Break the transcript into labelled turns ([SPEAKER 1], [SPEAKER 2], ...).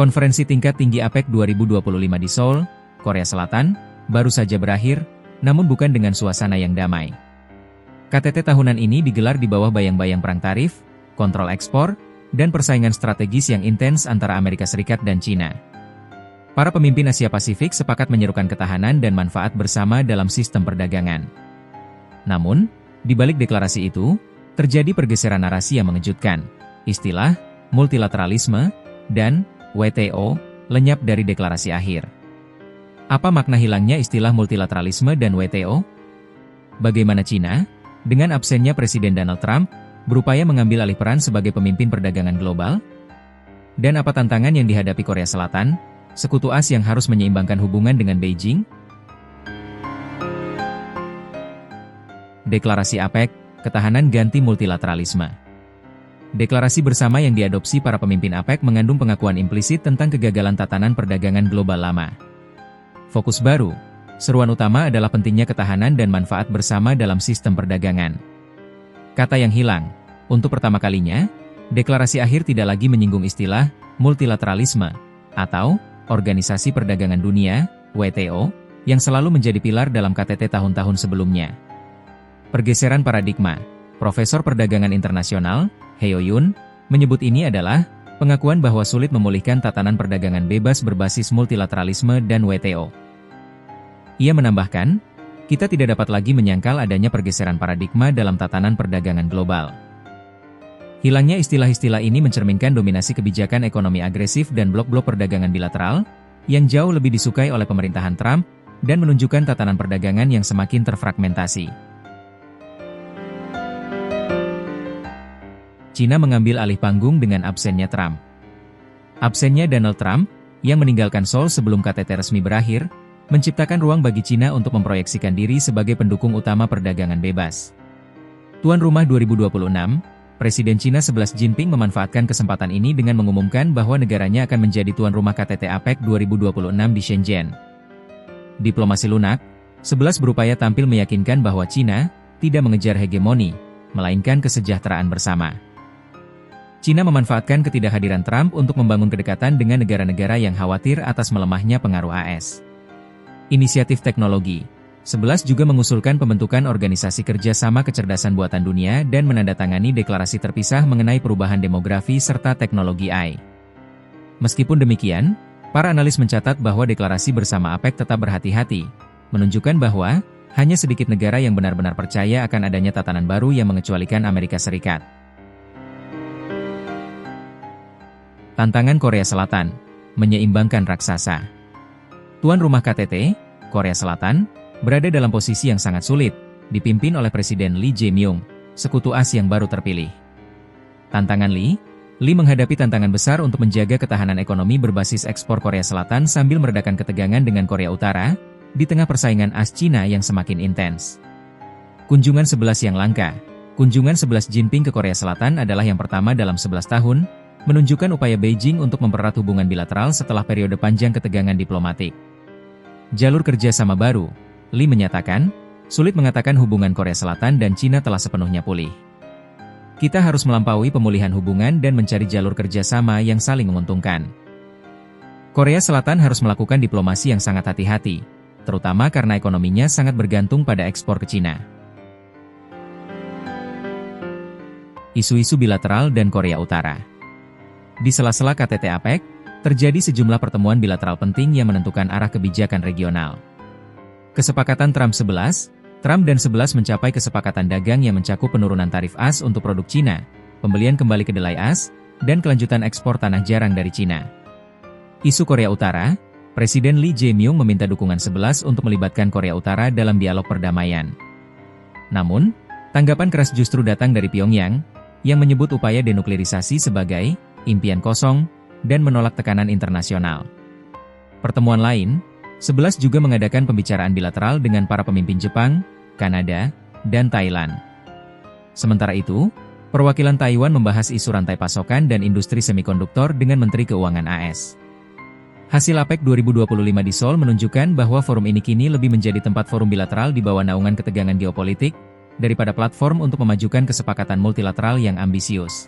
[SPEAKER 1] Konferensi tingkat tinggi APEC 2025 di Seoul, Korea Selatan, baru saja berakhir, namun bukan dengan suasana yang damai. KTT tahunan ini digelar di bawah bayang-bayang perang tarif, kontrol ekspor, dan persaingan strategis yang intens antara Amerika Serikat dan China. Para pemimpin Asia Pasifik sepakat menyerukan ketahanan dan manfaat bersama dalam sistem perdagangan. Namun, di balik deklarasi itu, terjadi pergeseran narasi yang mengejutkan. Istilah multilateralisme dan WTO lenyap dari deklarasi akhir. Apa makna hilangnya istilah multilateralisme dan WTO? Bagaimana China, dengan absennya Presiden Donald Trump, berupaya mengambil alih peran sebagai pemimpin perdagangan global? Dan apa tantangan yang dihadapi Korea Selatan, sekutu AS yang harus menyeimbangkan hubungan dengan Beijing? Deklarasi APEC, ketahanan ganti multilateralisme. Deklarasi bersama yang diadopsi para pemimpin APEC mengandung pengakuan implisit tentang kegagalan tatanan perdagangan global lama. Fokus baru, seruan utama adalah pentingnya ketahanan dan manfaat bersama dalam sistem perdagangan. Kata yang hilang, untuk pertama kalinya, deklarasi akhir tidak lagi menyinggung istilah multilateralisme atau Organisasi Perdagangan Dunia, WTO, yang selalu menjadi pilar dalam KTT tahun-tahun sebelumnya. Pergeseran paradigma, Profesor Perdagangan Internasional, Heo Yun, menyebut ini adalah pengakuan bahwa sulit memulihkan tatanan perdagangan bebas berbasis multilateralisme dan WTO. Ia menambahkan, kita tidak dapat lagi menyangkal adanya pergeseran paradigma dalam tatanan perdagangan global. Hilangnya istilah-istilah ini mencerminkan dominasi kebijakan ekonomi agresif dan blok-blok perdagangan bilateral, yang jauh lebih disukai oleh pemerintahan Trump, dan menunjukkan tatanan perdagangan yang semakin terfragmentasi. China mengambil alih panggung dengan absennya Trump. Absennya Donald Trump, yang meninggalkan Seoul sebelum KTT resmi berakhir, menciptakan ruang bagi China untuk memproyeksikan diri sebagai pendukung utama perdagangan bebas. Tuan rumah 2026, Presiden China 11 Jinping memanfaatkan kesempatan ini dengan mengumumkan bahwa negaranya akan menjadi tuan rumah KTT APEC 2026 di Shenzhen. Diplomasi lunak, 11 berupaya tampil meyakinkan bahwa China tidak mengejar hegemoni, melainkan kesejahteraan bersama. China memanfaatkan ketidakhadiran Trump untuk membangun kedekatan dengan negara-negara yang khawatir atas melemahnya pengaruh AS. Inisiatif teknologi, 11 juga mengusulkan pembentukan Organisasi Kerjasama Kecerdasan Buatan Dunia dan menandatangani deklarasi terpisah mengenai perubahan demografi serta teknologi AI. Meskipun demikian, para analis mencatat bahwa deklarasi bersama APEC tetap berhati-hati, menunjukkan bahwa hanya sedikit negara yang benar-benar percaya akan adanya tatanan baru yang mengecualikan Amerika Serikat. Tantangan Korea Selatan, menyeimbangkan raksasa. Tuan rumah KTT, Korea Selatan, berada dalam posisi yang sangat sulit, dipimpin oleh Presiden Lee Jae-myung, sekutu AS yang baru terpilih. Tantangan Lee menghadapi tantangan besar untuk menjaga ketahanan ekonomi berbasis ekspor Korea Selatan sambil meredakan ketegangan dengan Korea Utara, di tengah persaingan AS China yang semakin intens. Kunjungan 11 yang langka. Kunjungan 11 Jinping ke Korea Selatan adalah yang pertama dalam 11 tahun, menunjukkan upaya Beijing untuk mempererat hubungan bilateral setelah periode panjang ketegangan diplomatik. Jalur kerjasama baru, Lee menyatakan, sulit mengatakan hubungan Korea Selatan dan China telah sepenuhnya pulih. Kita harus melampaui pemulihan hubungan dan mencari jalur kerjasama yang saling menguntungkan. Korea Selatan harus melakukan diplomasi yang sangat hati-hati, terutama karena ekonominya sangat bergantung pada ekspor ke China. Isu-isu bilateral dan Korea Utara. Di sela-sela KTT APEC, terjadi sejumlah pertemuan bilateral penting yang menentukan arah kebijakan regional. Kesepakatan Trump dan 11 mencapai kesepakatan dagang yang mencakup penurunan tarif AS untuk produk China, pembelian kembali kedelai AS, dan kelanjutan ekspor tanah jarang dari China. Isu Korea Utara, Presiden Lee Jae-myung meminta dukungan 11 untuk melibatkan Korea Utara dalam dialog perdamaian. Namun, tanggapan keras justru datang dari Pyongyang, yang menyebut upaya denuklirisasi sebagai impian kosong, dan menolak tekanan internasional. Pertemuan lain, 11 juga mengadakan pembicaraan bilateral dengan para pemimpin Jepang, Kanada, dan Thailand. Sementara itu, perwakilan Taiwan membahas isu rantai pasokan dan industri semikonduktor dengan Menteri Keuangan AS. Hasil APEC 2025 di Seoul menunjukkan bahwa forum ini kini lebih menjadi tempat forum bilateral di bawah naungan ketegangan geopolitik, daripada platform untuk memajukan kesepakatan multilateral yang ambisius.